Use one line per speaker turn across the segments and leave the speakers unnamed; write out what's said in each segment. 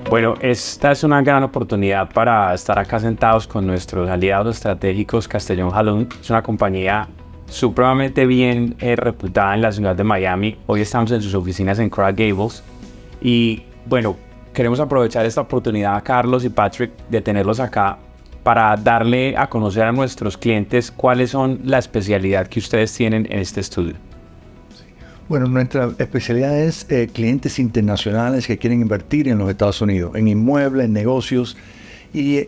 Bueno, esta es una gran oportunidad para estar acá sentados con nuestros aliados estratégicos Castellon Halloun. Es una compañía supremamente bien reputada en la ciudad de Miami. Hoy estamos en sus oficinas en Coral Gables. Y bueno, queremos aprovechar esta oportunidad, Carlos y Patrick, de tenerlos acá para darle a conocer a nuestros clientes cuáles son la especialidad que ustedes tienen en este estudio.
Bueno, nuestra especialidad es clientes internacionales que quieren invertir en los Estados Unidos, en inmuebles, en negocios, y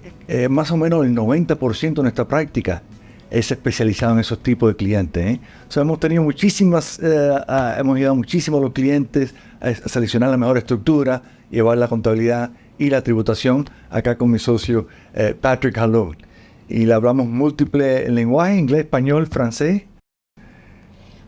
más o menos el 90% de nuestra práctica es especializado en esos tipos de clientes. O sea, hemos tenido hemos ayudado muchísimo a los clientes a seleccionar la mejor estructura, llevar la contabilidad y la tributación acá con mi socio Patrick Halloun. Y le hablamos múltiples lenguajes, inglés, español, francés.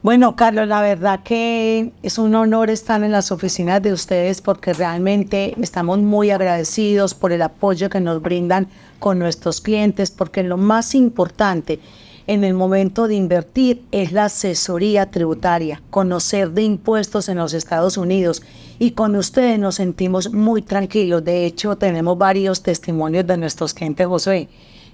Bueno, Carlos, la verdad que es un honor estar en las oficinas de ustedes porque realmente estamos muy agradecidos por el apoyo que nos brindan con nuestros clientes, porque lo más importante en el momento de invertir es la asesoría tributaria, conocer de impuestos en los Estados Unidos, y con ustedes nos sentimos muy tranquilos. De hecho, tenemos varios testimonios de nuestros clientes, José,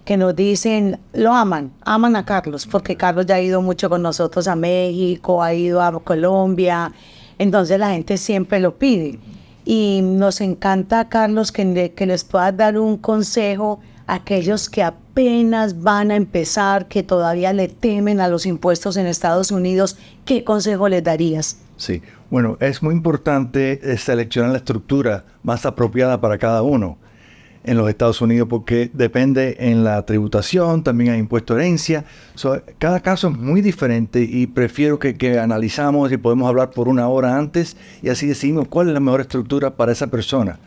que nos dicen, lo aman a Carlos, porque Carlos ya ha ido mucho con nosotros a México, ha ido a Colombia, entonces la gente siempre lo pide. Y nos encanta, Carlos, que les puedas dar un consejo a aquellos que apenas van a empezar, que todavía le temen a los impuestos en Estados Unidos. ¿Qué consejo les darías?
Sí, bueno, es muy importante seleccionar la estructura más apropiada para cada uno en los Estados Unidos, porque depende en la tributación, también hay impuesto de herencia. Cada caso es muy diferente y prefiero que analizamos y podemos hablar por una hora antes y así decidimos cuál es la mejor estructura para esa persona.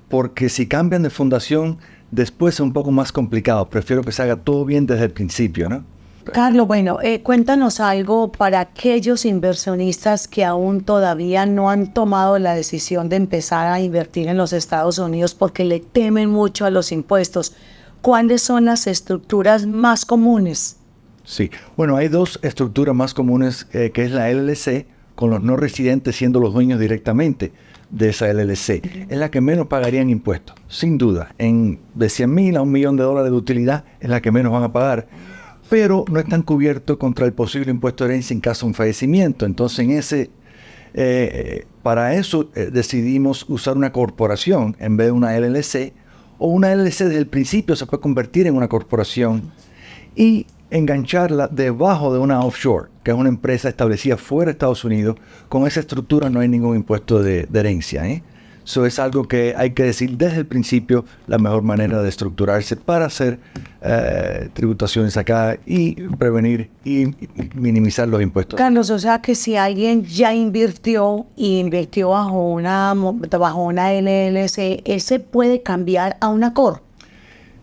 Porque si cambian de fundación, después es un poco más complicado. Prefiero que se haga todo bien desde el principio, ¿no?
Carlos, bueno, cuéntanos algo para aquellos inversionistas que aún todavía no han tomado la decisión de empezar a invertir en los Estados Unidos porque le temen mucho a los impuestos. ¿Cuáles son las estructuras más comunes?
Sí, bueno, hay dos estructuras más comunes, que es la LLC, con los no residentes siendo los dueños directamente de esa LLC. Es la que menos pagarían impuestos, sin duda. De $100,000 a $1 millón de utilidad es la que menos van a pagar, pero no están cubiertos contra el posible impuesto de herencia en caso de un fallecimiento. Entonces, para eso decidimos usar una corporación en vez de una LLC, o una LLC desde el principio se puede convertir en una corporación y engancharla debajo de una offshore, que es una empresa establecida fuera de Estados Unidos. Con esa estructura no hay ningún impuesto de herencia. Eso es algo que hay que decir desde el principio, la mejor manera de estructurarse para hacer tributaciones acá y prevenir y minimizar los impuestos.
Carlos, o sea que si alguien ya invirtió bajo una LLC, ¿ese puede cambiar a una COR?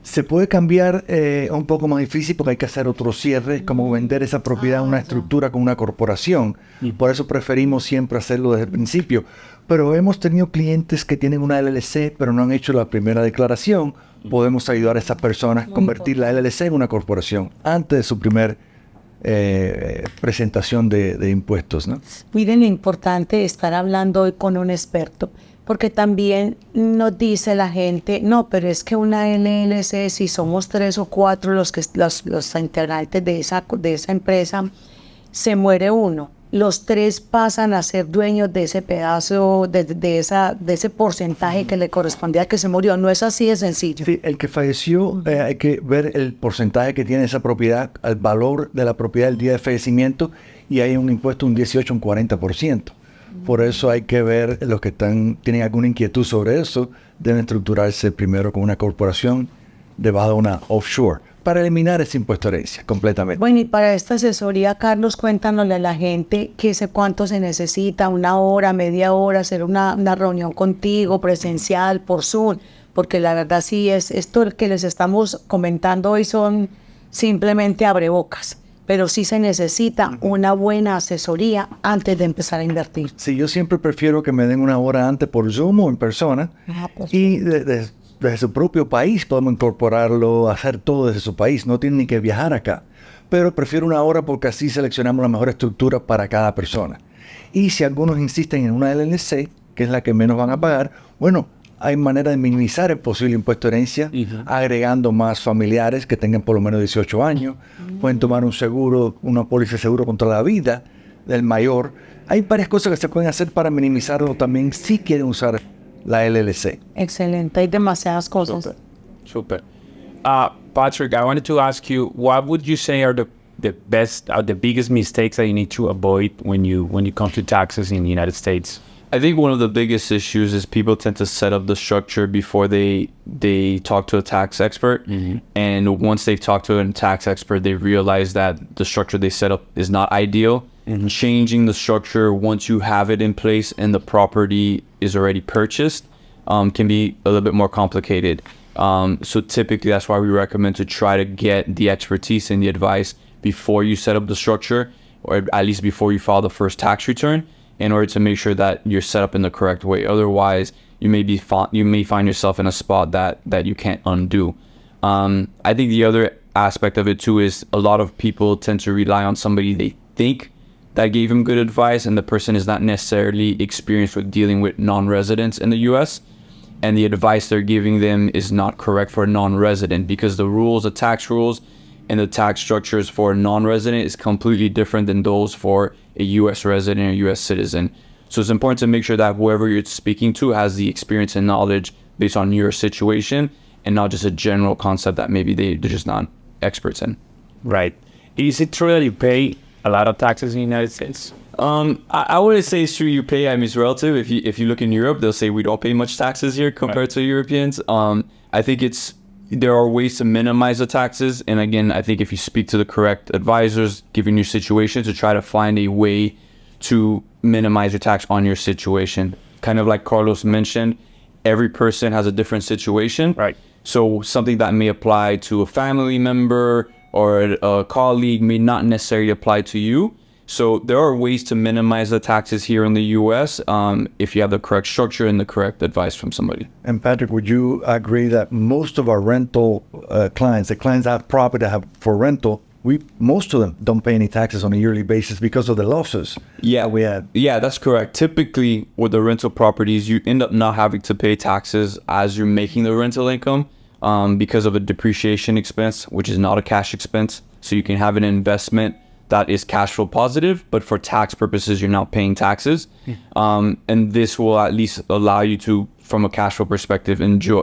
Se puede cambiar un poco más difícil porque hay que hacer otros cierres, como vender esa propiedad a una estructura con una corporación. Por eso preferimos siempre hacerlo desde el principio. Pero hemos tenido clientes que tienen una LLC, pero no han hecho la primera declaración. Podemos ayudar a esas personas a convertir la LLC en una corporación antes de su primer presentación de impuestos, ¿no?
Miren lo importante de estar hablando hoy con un experto, porque también nos dice la gente, no, pero es que una LLC, si somos 3 o 4 los integrantes de esa empresa, se muere uno. Los 3 pasan a ser dueños de ese pedazo, de ese porcentaje que le correspondía al que se murió. No es así de sencillo.
Sí, el que falleció, hay que ver el porcentaje que tiene esa propiedad, el valor de la propiedad el día de fallecimiento, y hay un impuesto, un 18, un 40%. Por eso hay que ver los que tienen alguna inquietud sobre eso, deben estructurarse primero con una corporación debajo de una offshore, para eliminar ese impuesto de herencia completamente.
Bueno, y para esta asesoría, Carlos, cuéntanosle a la gente cuánto se necesita, 1 hora, media hora, hacer una reunión contigo, presencial, por Zoom, porque la verdad sí esto que les estamos comentando hoy son simplemente abrebocas, pero sí se necesita una buena asesoría antes de empezar a invertir.
Sí, yo siempre prefiero que me den 1 hora antes por Zoom o en persona, y desde su propio país podemos incorporarlo, hacer todo desde su país, no tienen ni que viajar acá. Pero prefiero 1 hora porque así seleccionamos la mejor estructura para cada persona. Y si algunos insisten en una LLC, que es la que menos van a pagar, bueno, hay manera de minimizar el posible impuesto de herencia, agregando más familiares que tengan por lo menos 18 años. Pueden tomar un seguro, una póliza de seguro contra la vida del mayor. Hay varias cosas que se pueden hacer para minimizarlo también si quieren usar la LLC.
Excelente, hay demasiadas cosas.
Super. Patrick, I wanted to ask you, what would you say are the biggest mistakes that you need to avoid when you come to taxes in the United States?
I think one of the biggest issues is people tend to set up the structure before they talk to a tax expert. And once they've talked to a tax expert, they realize that the structure they set up is not ideal. Changing the structure once you have it in place and the property is already purchased can be a little bit more complicated. So typically that's why we recommend to try to get the expertise and the advice before you set up the structure, or at least before you file the first tax return, in order to make sure that you're set up in the correct way. Otherwise, you may find yourself in a spot that you can't undo. I think the other aspect of it too is a lot of people tend to rely on somebody they think that gave them good advice, and the person is not necessarily experienced with dealing with non-residents in the US, and the advice they're giving them is not correct for a non-resident, because the rules, the tax rules and the tax structures for a non-resident is completely different than those for a US resident or US citizen. So it's important to make sure that whoever you're speaking to has the experience and knowledge based on your situation, and not just a general concept that maybe they're just not experts in.
Right. Is it true that you pay a lot of taxes in the United States?
I wouldn't say it's true you pay. I mean, it's relative. If you look in Europe, they'll say we don't pay much taxes here compared to Europeans. I think there are ways to minimize the taxes. And again, I think if you speak to the correct advisors, given your situation, to try to find a way to minimize your tax on your situation. Kind of like Carlos mentioned, every person has a different situation.
Right.
So something that may apply to a family member or a colleague may not necessarily apply to you. So there are ways to minimize the taxes here in the U.S. If you have the correct structure and the correct advice from somebody.
And Patrick, would you agree that most of our rental clients, the clients that have property for rental, most of them don't pay any taxes on a yearly basis because of the losses that we had?
Yeah, that's correct. Typically, with the rental properties, you end up not having to pay taxes as you're making the rental income because of a depreciation expense, which is not a cash expense. So you can have an investment that is cash flow positive, but for tax purposes, you're not paying taxes. And this will at least allow you to, from a cash flow perspective, enjoy,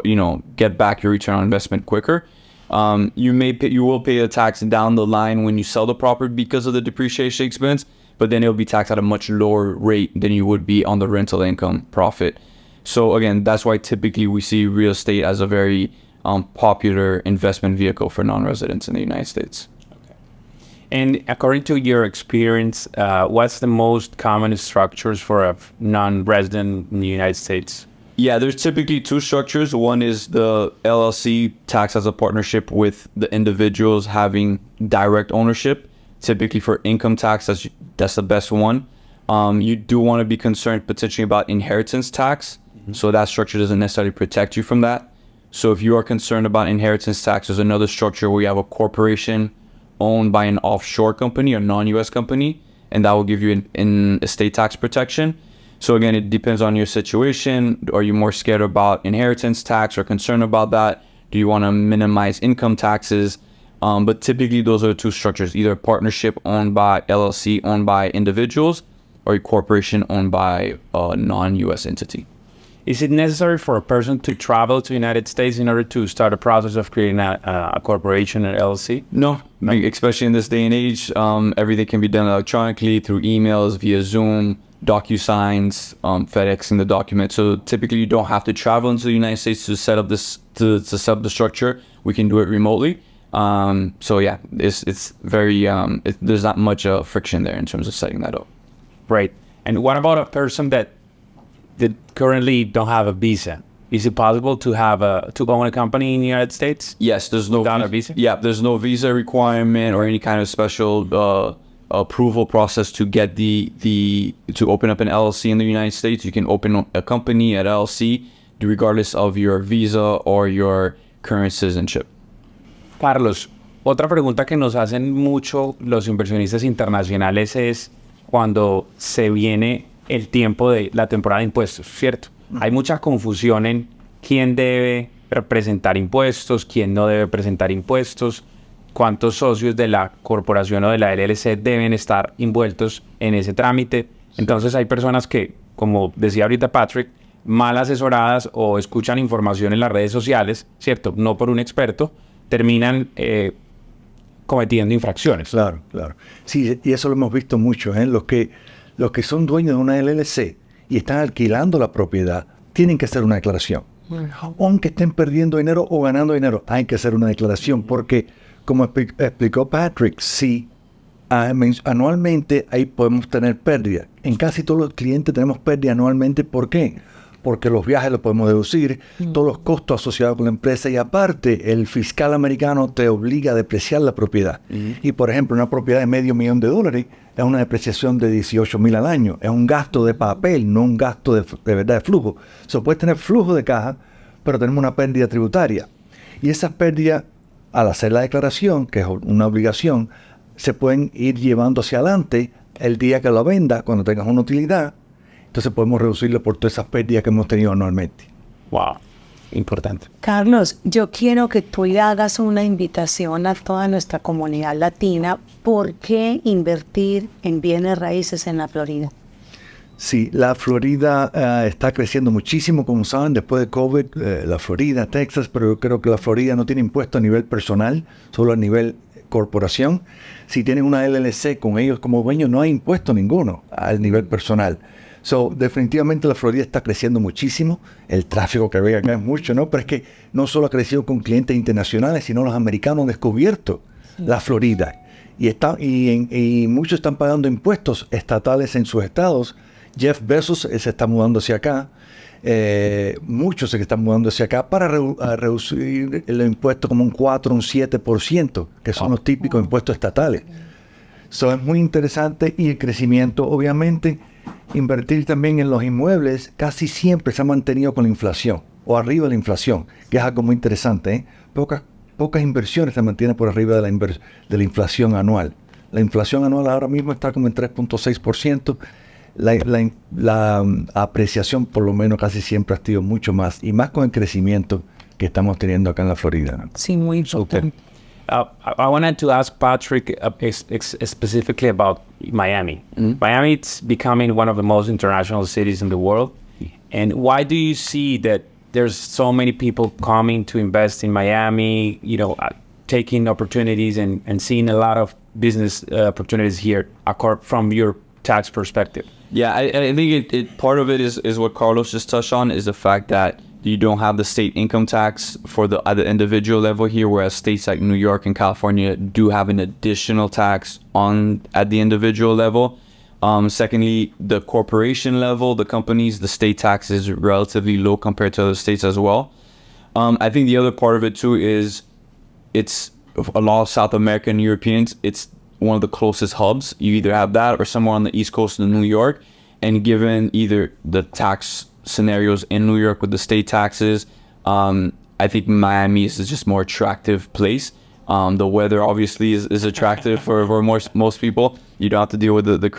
get back your return on investment quicker. You will pay a tax down the line when you sell the property because of the depreciation expense, but then it'll be taxed at a much lower rate than you would be on the rental income profit. So again, that's why typically we see real estate as a very popular investment vehicle for non-residents in the United States.
And according to your experience, what's the most common structures for a non-resident in the United States?
Yeah, there's typically two structures. One is the LLC, tax as a partnership, with the individuals having direct ownership. Typically for income tax, that's the best one. You do want to be concerned potentially about inheritance tax. So that structure doesn't necessarily protect you from that. So if you are concerned about inheritance tax, there's another structure where you have a corporation owned by an offshore company or non-US company, and that will give you an estate tax protection. So again, it depends on your situation. Are you more scared about inheritance tax or concerned about that? Do you want to minimize income taxes? But typically those are the two structures, either a partnership owned by LLC, owned by individuals, or a corporation owned by a non-US entity.
Is it necessary for a person to travel to the United States in order to start a process of creating a corporation or LLC?
No, especially in this day and age, everything can be done electronically through emails, via Zoom, DocuSigns, FedExing the document. So typically you don't have to travel into the United States to set up to set up the structure. We can do it remotely. So yeah, it's very, there's not much friction there in terms of setting that up.
Right. And what about a person that currently don't have a visa? Is it possible to own a company in the United States?
Yes, there's no
visa.
Yeah, there's no visa requirement or any kind of special approval process to get to open up an LLC in the United States. You can open a company at LLC regardless of your visa or your current citizenship.
Carlos, otra pregunta que nos hacen mucho los inversionistas internacionales es cuando se viene el tiempo de la temporada de impuestos, ¿cierto? Hay mucha confusión en quién debe presentar impuestos, quién no debe presentar impuestos, cuántos socios de la corporación o de la LLC deben estar envueltos en ese trámite. Entonces hay personas que, como decía ahorita Patrick, mal asesoradas o escuchan información en las redes sociales, ¿cierto? No por un experto, terminan cometiendo infracciones.
Claro, claro. Sí, y eso lo hemos visto mucho, ¿eh? Los que son dueños de una LLC y están alquilando la propiedad, tienen que hacer una declaración. Aunque estén perdiendo dinero o ganando dinero, hay que hacer una declaración porque, como explicó Patrick, sí, anualmente ahí podemos tener pérdida. En casi todos los clientes tenemos pérdida anualmente. ¿Por qué? Porque los viajes los podemos deducir, todos los costos asociados con la empresa y aparte el fiscal americano te obliga a depreciar la propiedad. Y por ejemplo, una propiedad de $500,000 es una depreciación de $18,000 al año. Es un gasto de papel, no un gasto de verdad de flujo. Puedes tener flujo de caja, pero tenemos una pérdida tributaria. Y esas pérdidas, al hacer la declaración, que es una obligación, se pueden ir llevando hacia adelante el día que lo venda, cuando tengas una utilidad. Entonces podemos reducirlo por todas esas pérdidas que hemos tenido anualmente.
Wow, importante.
Carlos, yo quiero que tú le hagas una invitación a toda nuestra comunidad latina. ¿Por qué invertir en bienes raíces en la Florida?
Sí, la Florida está creciendo muchísimo, como saben, después de COVID, la Florida, Texas, pero yo creo que la Florida no tiene impuesto a nivel personal, solo a nivel corporación. Si tienen una LLC con ellos como dueños, no hay impuesto ninguno al nivel personal. Definitivamente la Florida está creciendo muchísimo. El tráfico que ve acá es mucho, ¿no? Pero es que no solo ha crecido con clientes internacionales, sino los americanos han descubierto la Florida. Y muchos están pagando impuestos estatales en sus estados. Jeff Bezos se está mudando hacia acá. Muchos se están mudando hacia acá para reducir el impuesto como un 4, un 7%, que son los típicos impuestos estatales. Es muy interesante y el crecimiento, obviamente, invertir también en los inmuebles casi siempre se ha mantenido con la inflación o arriba de la inflación, que es algo muy interesante, ¿eh? Pocas inversiones se mantienen por arriba de la inflación anual. La inflación anual ahora mismo está como en 3.6%. La apreciación por lo menos casi siempre ha sido mucho más, y más con el crecimiento que estamos teniendo acá en la Florida, ¿no?
Sí, muy importante.
I wanted to ask Patrick specifically about Miami. Miami is becoming one of the most international cities in the world. And why do you see that there's so many people coming to invest in Miami, taking opportunities and seeing a lot of business opportunities here from your tax perspective?
Yeah, I think it part of it is what Carlos just touched on, is the fact that you don't have the state income tax at the individual level here, whereas states like New York and California do have an additional tax at the individual level. Secondly, the corporation level, the companies, the state tax is relatively low compared to other states as well. I think the other part of it too is it's a lot of South American Europeans. It's one of the closest hubs. You either have that or somewhere on the East Coast of New York. And given either the tax scenarios in New York with the state taxes, I think Miami is just more attractive place. The weather obviously is attractive for most people. You don't have to deal with the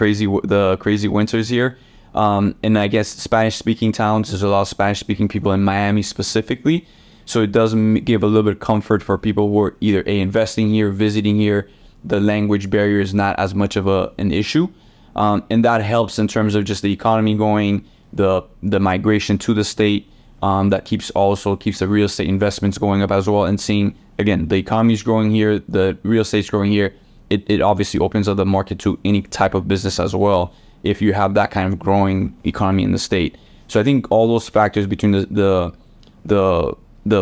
crazy winters here. And I guess Spanish-speaking towns, there's a lot of Spanish-speaking people in Miami specifically. So it does give a little bit of comfort for people who are either investing here, visiting here. The language barrier is not as much of an issue. And that helps in terms of just the economy going, the migration to the state. That keeps the real estate investments going up as well, and seeing, again, the economy is growing here, the real estate's growing here. It obviously opens up the market to any type of business as well if you have that kind of growing economy in the state. So I think all those factors between the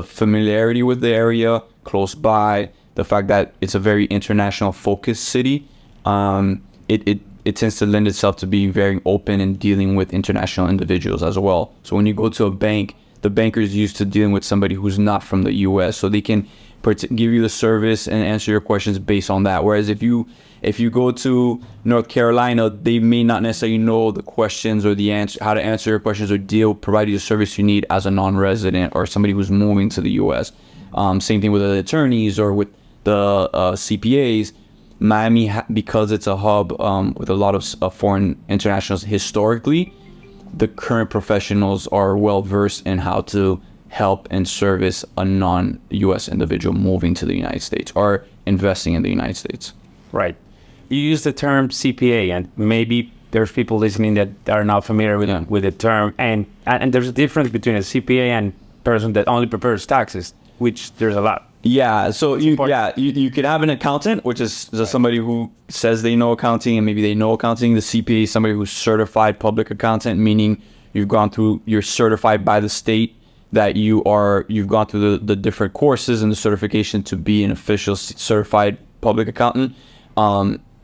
familiarity with the area, close by, the fact that it's a very international focused city, it tends to lend itself to being very open and dealing with international individuals as well. So when you go to a bank, the banker is used to dealing with somebody who's not from the U.S., so they can give you the service and answer your questions based on that. Whereas if you go to North Carolina, they may not necessarily know the questions or how to answer your questions or provide you the service you need as a non-resident or somebody who's moving to the U.S. Same thing with the attorneys or with the CPAs. Miami, because it's a hub with a lot of foreign internationals historically, the current professionals are well versed in how to help and service a non-U.S. individual moving to the United States or investing in the United States.
Right. You use the term CPA, and maybe there's people listening that are not familiar with the term. And there's a difference between a CPA and person that only prepares taxes, which there's a lot.
Yeah, so you could have an accountant, which is somebody who says they know accounting and maybe they know accounting. The CPA is somebody who's certified public accountant, meaning you're certified by the state, that you've gone through the different courses and the certification to be an official certified public accountant.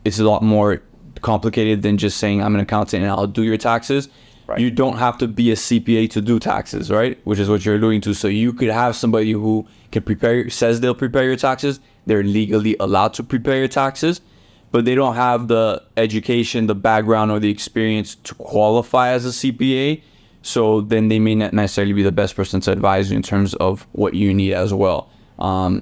It's a lot more complicated than just saying I'm an accountant and I'll do your taxes. Right. You don't have to be a CPA to do taxes, right? Which is what you're alluding to. So you could have somebody who says they'll prepare your taxes. They're legally allowed to prepare your taxes, but they don't have the education, the background, or the experience to qualify as a CPA. So then they may not necessarily be the best person to advise you in terms of what you need as well.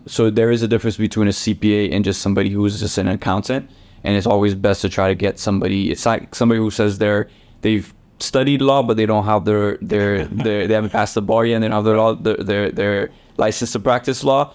So there is a difference between a CPA and just somebody who's just an accountant. And it's always best to try to get somebody. It's like somebody who says they've studied law, but they don't have they haven't passed the bar yet, and they don't have their license to practice law.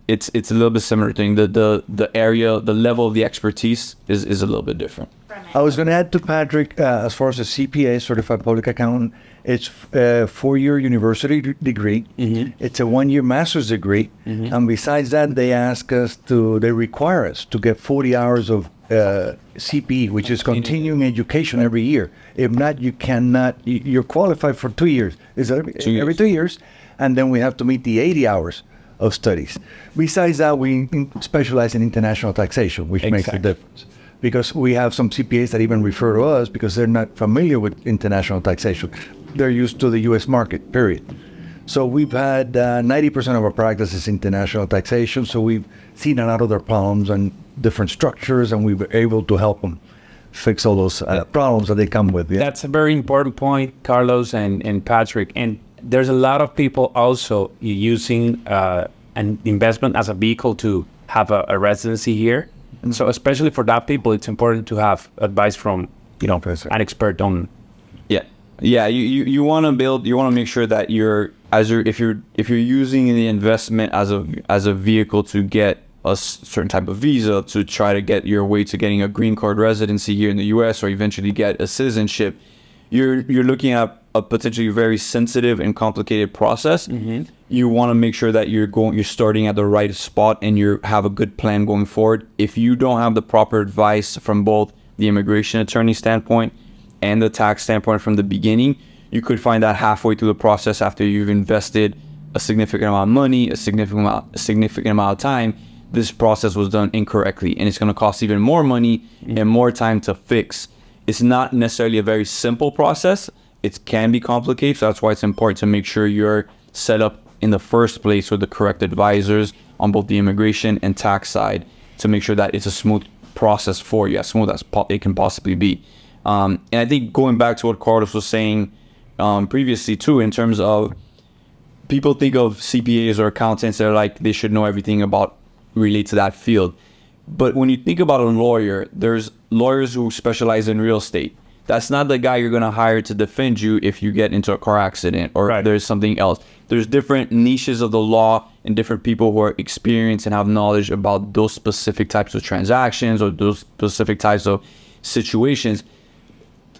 It's a little bit similar thing. The area, the level of the expertise is a little bit different.
I was going to add to Patrick, as far as a CPA, Certified Public Accountant, it's a 4-year university degree. Mm-hmm. It's a 1-year master's degree. Mm-hmm. And besides that, they require us to get 40 hours of CPE, which is continuing education every year. If not, you're qualified for 2 years. Is that every 2 years? And then we have to meet the 80 hours of studies. Besides that, we specialize in international taxation, which makes a difference. Because we have some CPAs that even refer to us because they're not familiar with international taxation. They're used to the U.S. market, period. So we've had 90% of our practice is international taxation. So we've seen a lot of their problems and different structures, and we were able to help them fix all those problems that they come with. Yeah?
That's a very important point, Carlos and Patrick. And there's a lot of people also using an investment as a vehicle to have a residency here. And so especially for that people, it's important to have advice from, an expert on.
Yeah. You want to make sure that if you're using the investment as a vehicle to get a certain type of visa to try to get your way to getting a green card residency here in the U.S. or eventually get a citizenship, you're looking at a potentially very sensitive and complicated process. Mm-hmm. You want to make sure that you're starting at the right spot and you have a good plan going forward. If you don't have the proper advice from both the immigration attorney standpoint and the tax standpoint from the beginning, you could find that halfway through the process after you've invested a significant amount of money, a significant amount of time, this process was done incorrectly, and it's going to cost even more money and more time to fix. It's not necessarily a very simple process. It can be complicated, so that's why it's important to make sure you're set up in the first place with the correct advisors on both the immigration and tax side to make sure that it's a smooth process for you, as smooth as it can possibly be. And I think going back to what Carlos was saying previously too, in terms of people think of CPAs or accountants, they're like they should know everything relate to that field. But when you think about a lawyer, there's lawyers who specialize in real estate. That's not the guy you're going to hire to defend you if you get into a car accident or there's something else. There's different niches of the law and different people who are experienced and have knowledge about those specific types of transactions or those specific types of situations.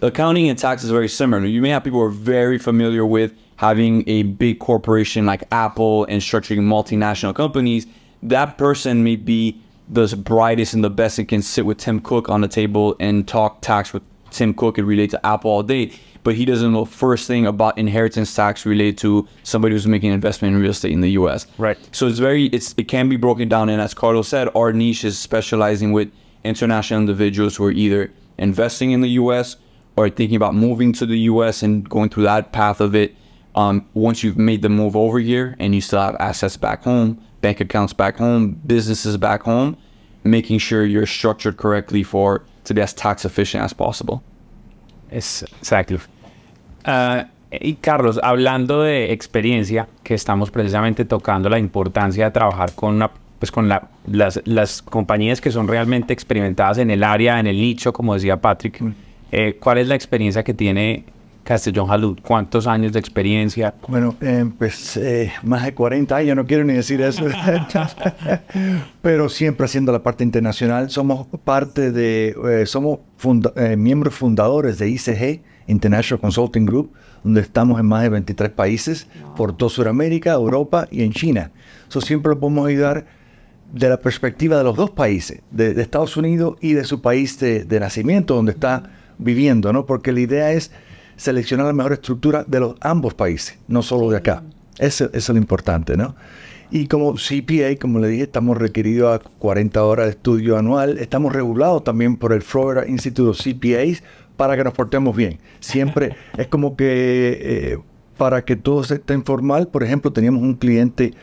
Accounting and tax is very similar. You may have people who are very familiar with having a big corporation like Apple and structuring multinational companies. That person may be the brightest and the best and can sit with Tim Cook on the table and talk tax with Tim Cook and relate to Apple all day, but he doesn't know first thing about inheritance tax related to somebody who's making an investment in real estate in the U.S.
Right.
So it can be broken down, and as Carlos said, our niche is specializing with international individuals who are either investing in the U.S. or thinking about moving to the U.S. and going through that path of it. Once you've made the move over here and you still have assets back home, bank accounts back home, businesses back home, making sure you're structured correctly to be as tax efficient as possible.
Exactly. Y Carlos, hablando de experiencia, que estamos precisamente tocando la importancia de trabajar con las compañías que son realmente experimentadas en el área, en el nicho, como decía Patrick. ¿Cuál es la experiencia que tiene Castellon Halloun? ¿Cuántos años de experiencia?
Bueno, pues más de 40 años, no quiero ni decir eso, pero siempre haciendo la parte internacional. Somos parte de, miembros fundadores de ICG, International Consulting Group, donde estamos en más de 23 países, por toda Sudamérica, Europa y en China. Eso siempre lo podemos ayudar de la perspectiva de los dos países, de Estados Unidos y de su país de nacimiento, donde está viviendo, ¿no? Porque la idea es seleccionar la mejor estructura de los ambos países, no solo de acá. Eso es lo importante, ¿no? Y como CPA, como le dije, estamos requeridos a 40 horas de estudio anual. Estamos regulados también por el Florida Institute of CPAs para que nos portemos bien. Siempre es como que para que todo esté informal. Por ejemplo, teníamos un cliente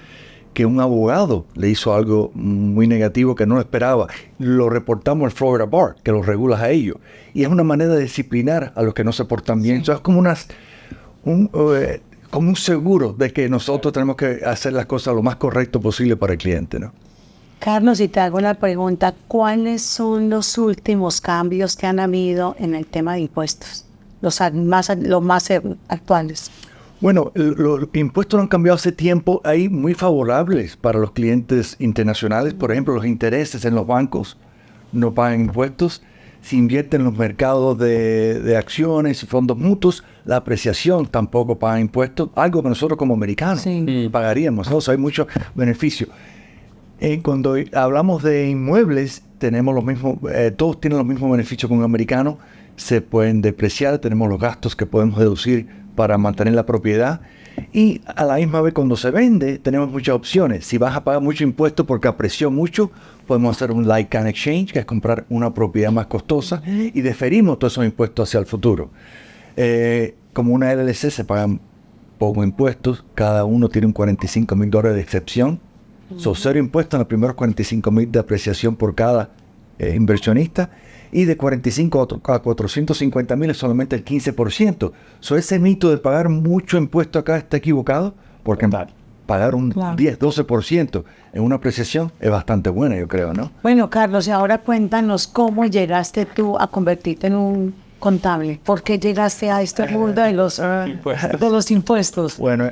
que un abogado le hizo algo muy negativo que no lo esperaba. Lo reportamos al Florida Bar, que lo regula a ellos. Y es una manera de disciplinar a los que no se portan bien. Eso es como como un seguro de que nosotros tenemos que hacer las cosas lo más correcto posible para el cliente, ¿no?
Carlos, y te hago la pregunta, ¿cuáles son los últimos cambios que han habido en el tema de impuestos? Los más actuales.
Bueno, los impuestos no han cambiado hace tiempo. Hay muy favorables para los clientes internacionales. Por ejemplo, los intereses en los bancos no pagan impuestos. Si invierten en los mercados de acciones y fondos mutuos, la apreciación tampoco paga impuestos. Algo que nosotros como americanos pagaríamos, ¿no? O sea, hay muchos beneficios. Cuando hablamos de inmuebles, tenemos los mismos, todos tienen los mismos beneficios que un americano. Se pueden depreciar, tenemos los gastos que podemos deducir para mantener la propiedad. Y a la misma vez, cuando se vende, tenemos muchas opciones. Si vas a pagar mucho impuesto porque apreció mucho, podemos hacer un like can exchange, que es comprar una propiedad más costosa, y deferimos todos esos impuestos hacia el futuro. Como una LLC se pagan pocos impuestos, cada uno tiene un $45,000 de excepción. Son cero impuestos en los primeros $45,000 de apreciación por cada inversionista, y de 45 a 450,000 es solamente el 15%. Ese mito de pagar mucho impuesto acá está equivocado, porque pagar un 10-12% en una apreciación es bastante buena, yo creo, ¿no?
Bueno, Carlos, y ahora cuéntanos cómo llegaste tú a convertirte en un contable. ¿Por qué llegaste a este mundo de los impuestos?
Bueno,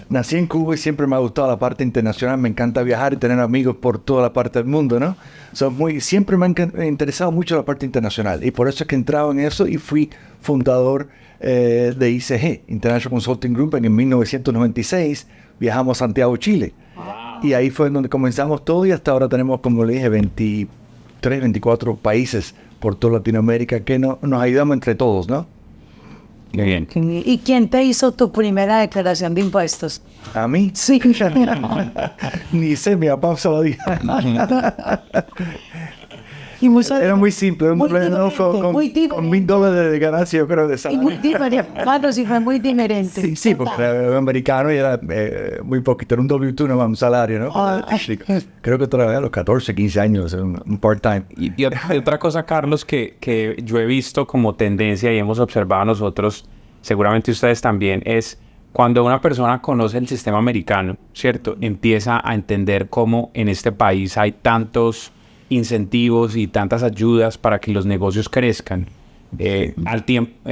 nací en Cuba y siempre me ha gustado la parte internacional. Me encanta viajar y tener amigos por toda la parte del mundo, ¿no? Siempre me ha interesado mucho la parte internacional. Y por eso es que he entrado en eso y fui fundador de ICG, International Consulting Group, en 1996. Viajamos a Santiago, Chile. Wow. Y ahí fue donde comenzamos todo y hasta ahora tenemos, como le dije, 23, 24 países por toda Latinoamérica que nos ayudamos entre todos, ¿no?
Muy bien.
¿Y quién te hizo tu primera declaración de impuestos?
¿A mí?
Sí.
Ni sé, mi papá se lo dijo. Era muy simple, con $1,000 de ganancia, yo creo, de salario.
Y muy diferente, claro, sí fue muy diferente.
Sí, porque era americano y era muy poquito, era un W2, no un salario, ¿no? Creo que trabajé a los 14, 15 años, un part-time.
Y otra cosa, Carlos, que yo he visto como tendencia y hemos observado nosotros, seguramente ustedes también, es cuando una persona conoce el sistema americano, ¿cierto? Empieza a entender cómo en este país hay tantos incentivos y tantas ayudas para que los negocios crezcan. En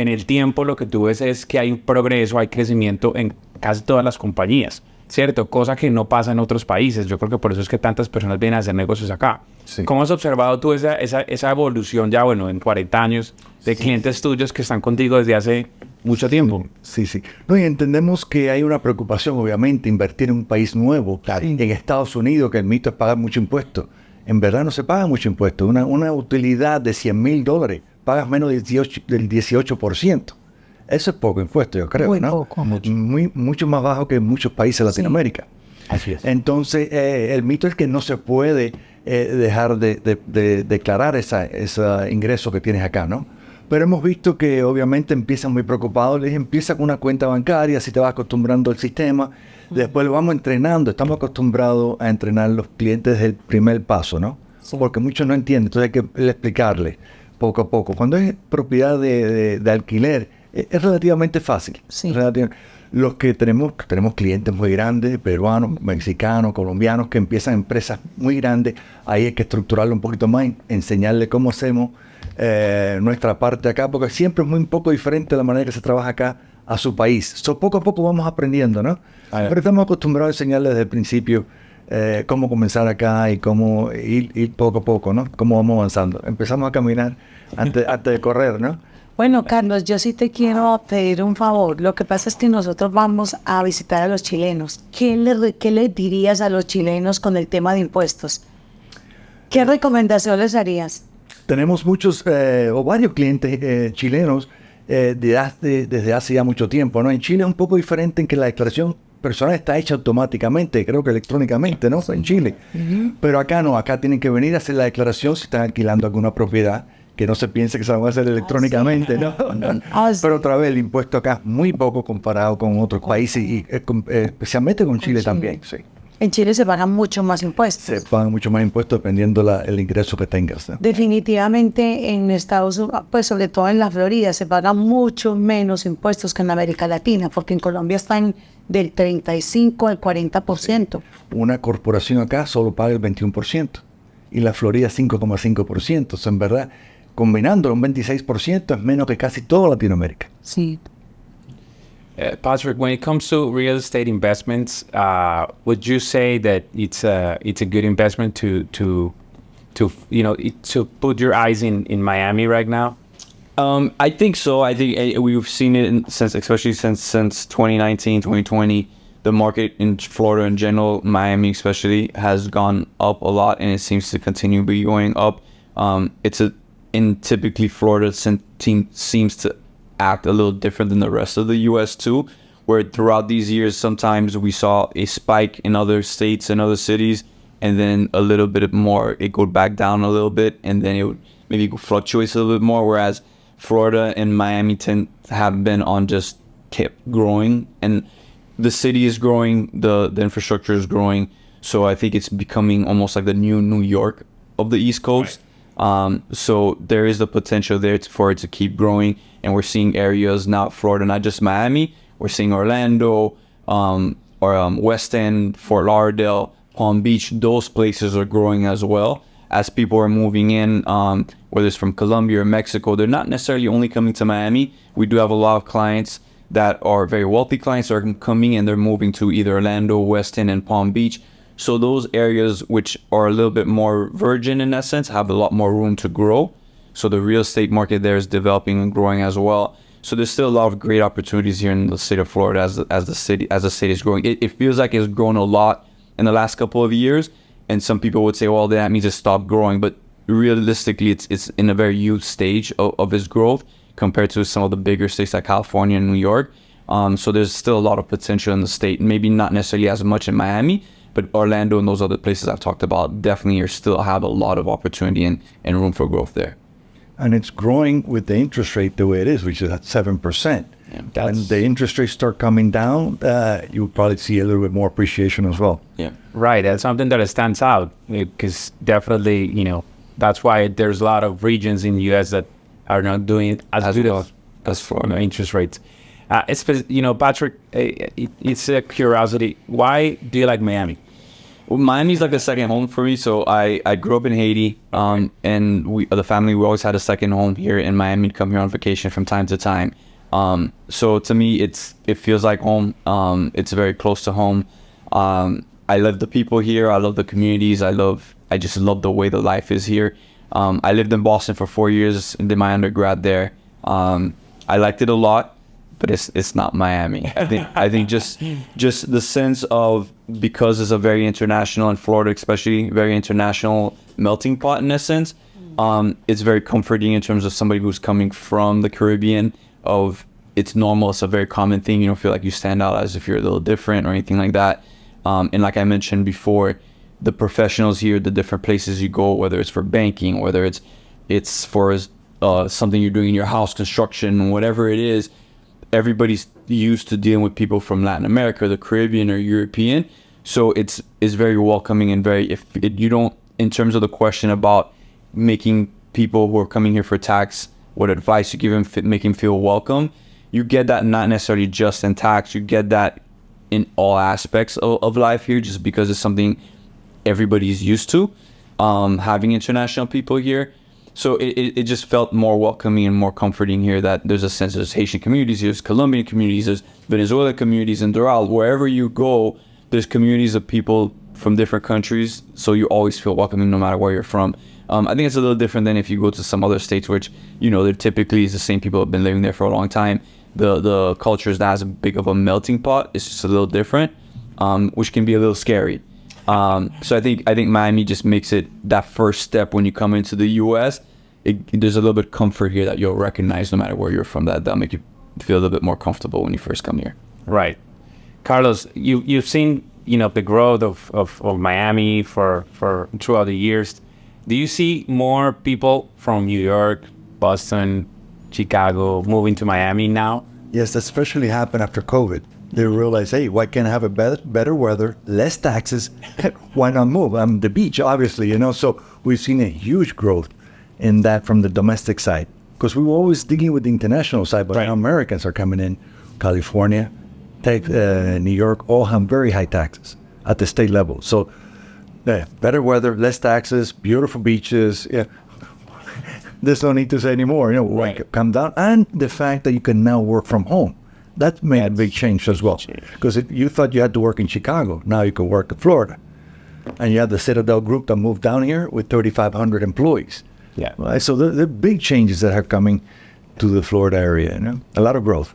el tiempo lo que tú ves es que hay un progreso, hay crecimiento en casi todas las compañías, ¿cierto? Cosa que no pasa en otros países. Yo creo que por eso es que tantas personas vienen a hacer negocios acá. Sí. ¿Cómo has observado tú esa evolución ya, bueno, en 40 años de clientes tuyos que están contigo desde hace mucho tiempo?
Sí. No, y entendemos que hay una preocupación, obviamente, invertir en un país nuevo, en Estados Unidos, que el mito es pagar mucho impuesto. En verdad no se paga mucho impuesto. Una utilidad de $100,000, pagas menos del 18%. Eso es poco impuesto, yo creo, ¿no?
Poco.
Mucho más bajo que en muchos países de Latinoamérica.
Así es.
Entonces, el mito es que no se puede dejar de declarar ese ingreso que tienes acá, ¿no? Pero hemos visto que obviamente empiezan muy preocupados. Les empieza con una cuenta bancaria, si te vas acostumbrando al sistema. Después lo vamos entrenando. Estamos acostumbrados a entrenar los clientes desde el primer paso, ¿no? Sí. Porque muchos no entienden. Entonces hay que explicarles poco a poco. Cuando es propiedad de alquiler, es relativamente fácil.
Sí.
Los que tenemos clientes muy grandes, peruanos, mexicanos, colombianos, que empiezan empresas muy grandes, ahí hay que estructurarlo un poquito más, enseñarles cómo hacemos nuestra parte acá, porque siempre es muy un poco diferente la manera que se trabaja acá a su país. Poco a poco vamos aprendiendo, ¿no? Pero estamos acostumbrados a enseñarles desde el principio cómo comenzar acá y cómo ir poco a poco, ¿no? Cómo vamos avanzando. Empezamos a caminar antes de correr, ¿no?
Bueno, Carlos, yo sí te quiero pedir un favor. Lo que pasa es que nosotros vamos a visitar a los chilenos. ¿Qué le dirías a los chilenos con el tema de impuestos? ¿Qué recomendación les harías?
Tenemos muchos o varios clientes chilenos desde hace ya mucho tiempo, ¿no? En Chile es un poco diferente en que la declaración personal está hecha automáticamente, creo que electrónicamente, ¿no? En Chile. Pero acá no, acá tienen que venir a hacer la declaración si están alquilando alguna propiedad, que no se piense que se la van a hacer electrónicamente, ¿no? Pero otra vez, el impuesto acá es muy poco comparado con otros países y especialmente con Chile también, sí.
En Chile se pagan mucho más impuestos.
Se pagan mucho más impuestos dependiendo el ingreso que tengas, ¿no?
Definitivamente en Estados Unidos, pues sobre todo en la Florida, se pagan mucho menos impuestos que en América Latina, porque en Colombia están del 35 al 40%.
Una corporación acá solo paga el 21% y la Florida 5,5%. O sea, en verdad, combinándolo, un 26% es menos que casi toda Latinoamérica.
Sí.
Patrick, when it comes to real estate investments, would you say that it's a good investment to put your eyes in Miami right now?
I think so. I think we've seen it especially since 2019, 2020. The market in Florida in general, Miami especially, has gone up a lot, and it seems to continue be going up. Typically Florida seems to act a little different than the rest of the U.S. too, where throughout these years, sometimes we saw a spike in other states and other cities, and then a little bit more, it go back down a little bit, and then it would maybe fluctuates a little bit more, whereas Florida and Miami have been on just kept growing, and the city is growing, the infrastructure is growing, so I think it's becoming almost like the new New York of the East Coast. Right. So there is the potential there for it to keep growing, and we're seeing areas now, Florida, not just Miami. We're seeing Orlando, West End, Fort Lauderdale, Palm Beach. Those places are growing as well as people are moving in, whether it's from Colombia or Mexico. They're not necessarily only coming to Miami. We do have a lot of clients that are very wealthy clients that are coming and they're moving to either Orlando, West End, and Palm Beach. So those areas which are a little bit more virgin in that sense have a lot more room to grow. So the real estate market there is developing and growing as well. So there's still a lot of great opportunities here in the state of Florida as the state is growing. It feels like it's grown a lot in the last couple of years, and some people would say, well, that means it stopped growing. But realistically, it's in a very huge stage of its growth compared to some of the bigger states like California and New York. So there's still a lot of potential in the state. Maybe not necessarily as much in Miami, but Orlando and those other places I've talked about definitely still have a lot of opportunity and room for growth there.
And it's growing with the interest rate the way it is, which is at 7%. Yeah, when the interest rates start coming down, you'll probably see a little bit more appreciation as well.
Yeah,
right. That's something that stands out because definitely, that's why there's a lot of regions in the U.S. that are not doing as good as Florida interest rates. Patrick, it's a curiosity. Why do you like Miami?
Well, Miami's like a second home for me. So I grew up in Haiti, and the family, we always had a second home here in Miami to come here on vacation from time to time. So to me, it feels like home. It's very close to home. I love the people here. I love the communities. I just love the way the life is here. I lived in Boston for 4 years and did my undergrad there. I liked it a lot, but it's not Miami. I think just the sense of, because it's a very international, and Florida especially, very international melting pot in essence, it's very comforting in terms of somebody who's coming from the Caribbean. It's normal, it's a very common thing. You don't feel like you stand out as if you're a little different or anything like that. And like I mentioned before, the professionals here, the different places you go, whether it's for banking, whether it's for something you're doing in your house, construction, whatever it is, everybody's used to dealing with people from Latin America, the Caribbean, or European. So it's very welcoming and in terms of the question about making people who are coming here for tax, what advice you give them, make them feel welcome, you get that not necessarily just in tax, you get that in all aspects of life here, just because it's something everybody's used to, having international people here. So it just felt more welcoming and more comforting here that there's a sense there's Haitian communities, there's Colombian communities, there's Venezuelan communities, and throughout wherever you go, there's communities of people from different countries. So you always feel welcoming no matter where you're from. I think it's a little different than if you go to some other states, which, you know, they're typically the same people have been living there for a long time. The culture is not as big of a melting pot. It's just a little different, which can be a little scary. So I think Miami just makes it that first step when you come into the U.S. There's a little bit of comfort here that you'll recognize no matter where you're from. That'll make you feel a little bit more comfortable when you first come here.
Right. Carlos, you've seen, you know, the growth of Miami for throughout the years. Do you see more people from New York, Boston, Chicago moving to Miami now?
Yes, that especially happened after COVID. They realized, hey, why can't I have a better weather, less taxes? Why not move? The beach, obviously, you know. So we've seen a huge growth in that from the domestic side, because we were always dealing with the international side, but now Americans are coming in. California, New York, all have very high taxes at the state level. So better weather, less taxes, beautiful beaches. Yeah. There's no need to say anymore, you know, come down. And the fact that you can now work from home. That made a big change as well. Because you thought you had to work in Chicago. Now you can work in Florida. And you have the Citadel Group that moved down here with 3,500 employees.
Yeah.
Right? So the big changes that are coming to the Florida area, you know, a lot of growth.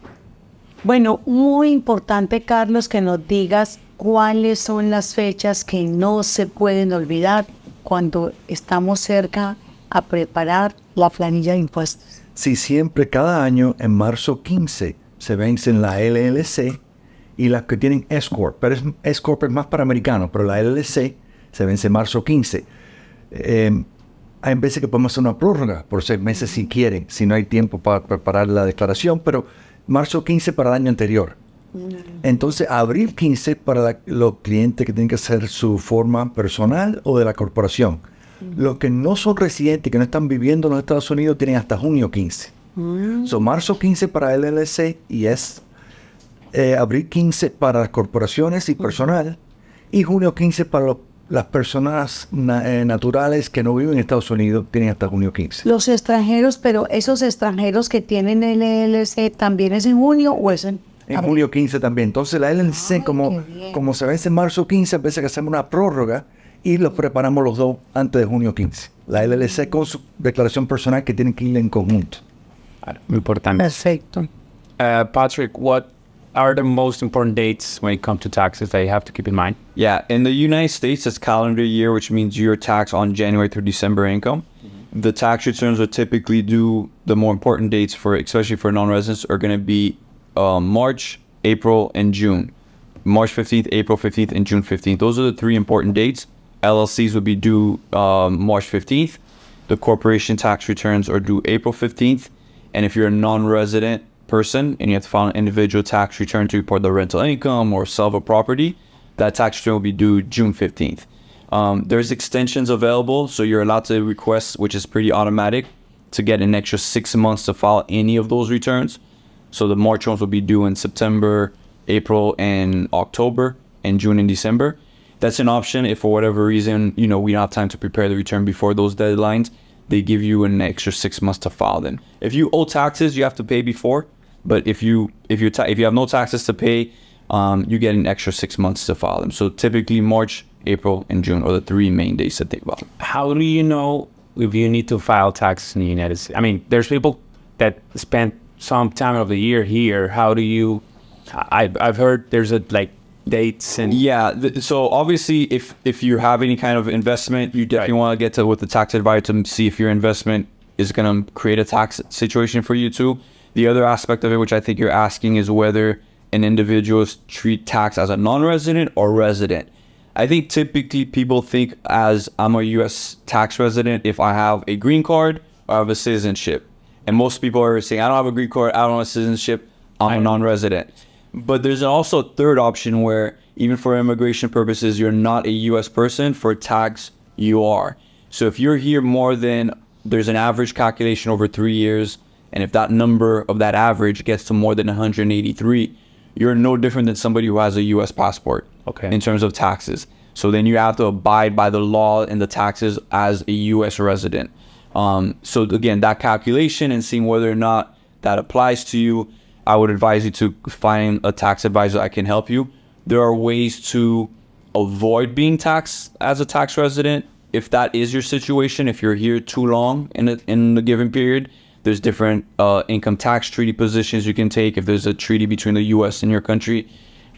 Bueno, muy importante, Carlos, que nos digas cuáles son las fechas que no se pueden olvidar cuando estamos cerca a preparar la planilla de impuestos.
Sí, siempre, cada año, en marzo 15, se vencen la LLC y las que tienen S-Corp. Pero S-Corp es más para americanos, pero la LLC se vence en marzo 15. Hay veces que podemos hacer una prórroga por 6 meses si quieren, si no hay tiempo para preparar la declaración, pero marzo 15 para el año anterior. Entonces, abril 15 para los clientes que tienen que hacer su forma personal o de la corporación. Los que no son residentes, que no están viviendo en los Estados Unidos, tienen hasta junio 15. So, marzo 15 para LLC y abril 15 para las corporaciones y personal, y junio 15 para las personas naturales que no viven en Estados Unidos, tienen hasta junio 15.
Los extranjeros, pero esos extranjeros que tienen LLC, ¿también es en junio o es en
julio 15 también? Entonces la LLC, como se vence en marzo 15, a veces que hacemos una prórroga y los preparamos los dos antes de junio 15. La LLC con su declaración personal que tienen que ir en conjunto.
Muy importante.
Perfecto.
Patrick, what are the most important dates when it comes to taxes that you have to keep in mind?
Yeah, in the United States, it's calendar year, which means you're taxed on January through December income. The tax returns are typically due, the more important dates for, especially for non-residents, are going to be March, April, and June. March 15th, April 15th, and June 15th. Those are the 3 important dates. LLCs would be due March 15th. The corporation tax returns are due April 15th. And if you're a non-resident person and you have to file an individual tax return to report the rental income or sell a property, that tax return will be due June 15th. There's extensions available, so you're allowed to request, which is pretty automatic, to get an extra 6 months to file any of those returns. So the March ones will be due in September, April, and October, and June and December. That's an option if for whatever reason, you know, we don't have time to prepare the return before those deadlines. They give you an extra 6 months to file them. If you owe taxes, you have to pay before. But if you have no taxes to pay, you get an extra 6 months to file them. So typically March, April, and June are the 3 main days to think about.
How do you know if you need to file taxes in the United States? I mean, there's people that spend some time of the year here. How do you? I've heard there's dates and
so obviously if you have any kind of investment, you definitely want to get to with the tax advisor to see if your investment is going to create a tax situation for you too. The other aspect of it, which I think you're asking, is whether an individual treat tax as a non-resident or resident. I think typically people think as I'm a U.S. tax resident if I have a green card or I have a citizenship. And most people are saying, I don't have a green card, I don't have a citizenship, I'm a non-resident. But there's also a third option where even for immigration purposes, you're not a U.S. person. For tax, you are. So if you're here there's an average calculation over 3 years, and if that number of that average gets to more than 183, you're no different than somebody who has a U.S. passport in terms of taxes. So then you have to abide by the law and the taxes as a U.S. resident. So again, that calculation and seeing whether or not that applies to you, I would advise you to find a tax advisor that can help you. There are ways to avoid being taxed as a tax resident. If that is your situation, if you're here too long in a given period, there's different income tax treaty positions you can take. If there's a treaty between the U.S. and your country,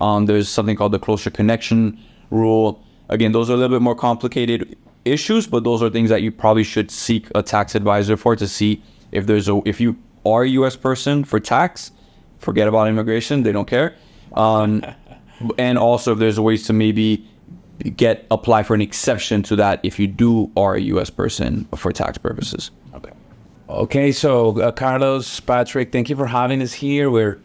there's something called the closer connection rule. Again, those are a little bit more complicated issues, but those are things that you probably should seek a tax advisor for, to see if if you are a U.S. person for tax, forget about immigration, they don't care. And also if there's ways to maybe apply for an exception to that if you are a U.S. person for tax purposes.
Okay, so Carlos, Patrick, thank you for having us here. We're,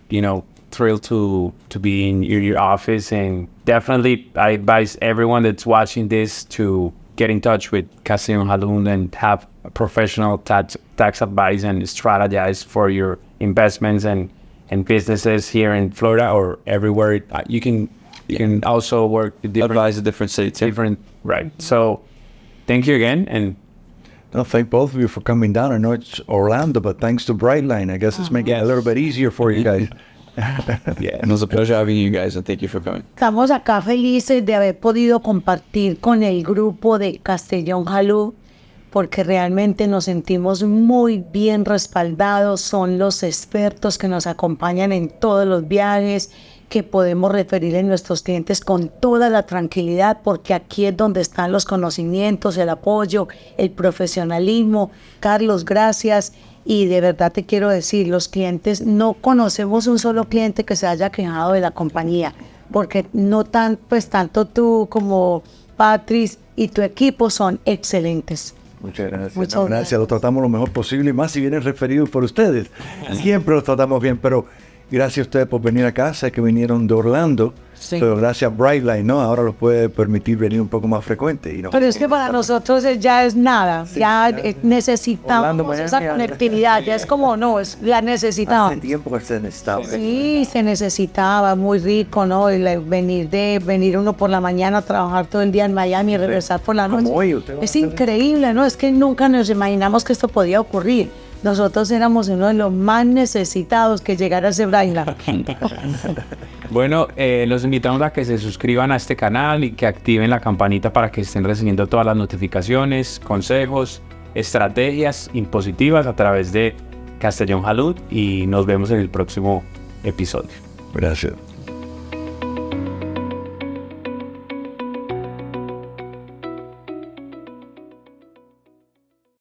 thrilled to be in your office, and definitely I advise everyone that's watching this to get in touch with Castellon Halloun and have a professional tax advice and strategize for your investments and businesses here in Florida or everywhere. You can also work with
Advise a different states.
Right. So thank you again. And
no, thank both of you for coming down. I know it's Orlando, but thanks to Brightline, I guess it's making it a little bit easier for you guys.
Yeah, it was a pleasure having you guys, and thank you for coming.
Estamos acá felices de haber podido compartir con el grupo de Castellon Halloun, porque realmente nos sentimos muy bien respaldados. Son los expertos que nos acompañan en todos los viajes, que podemos referir a nuestros clientes con toda la tranquilidad, porque aquí es donde están los conocimientos, el apoyo, el profesionalismo. Carlos, gracias. Y de verdad te quiero decir, los clientes, no conocemos un solo cliente que se haya quejado de la compañía, porque tanto tú como Patrice y tu equipo son excelentes.
Muchas gracias. Muchas gracias. Lo tratamos lo mejor posible, y más si vienen referidos por ustedes. Siempre los tratamos bien, pero gracias a ustedes por venir acá. Sé que vinieron de Orlando, sí, pero gracias a Brightline, ¿no? Ahora los puede permitir venir un poco más frecuente.
Pero es que para nosotros ya es nada. Sí, ya necesitamos Orlando, esa conectividad. Ya es como, la necesitamos.
Hace tiempo que se necesitaba.
Sí, se necesitaba. Muy rico, ¿no? Venir uno por la mañana a trabajar todo el día en Miami y regresar por la noche. Es increíble, ¿no? Es que nunca nos imaginamos que esto podía ocurrir. Nosotros éramos uno de los más necesitados que llegara a ese Brightline.
Bueno, los invitamos a que se suscriban a este canal y que activen la campanita para que estén recibiendo todas las notificaciones, consejos, estrategias impositivas a través de Castellon Halloun, y nos vemos en el próximo episodio.
Gracias.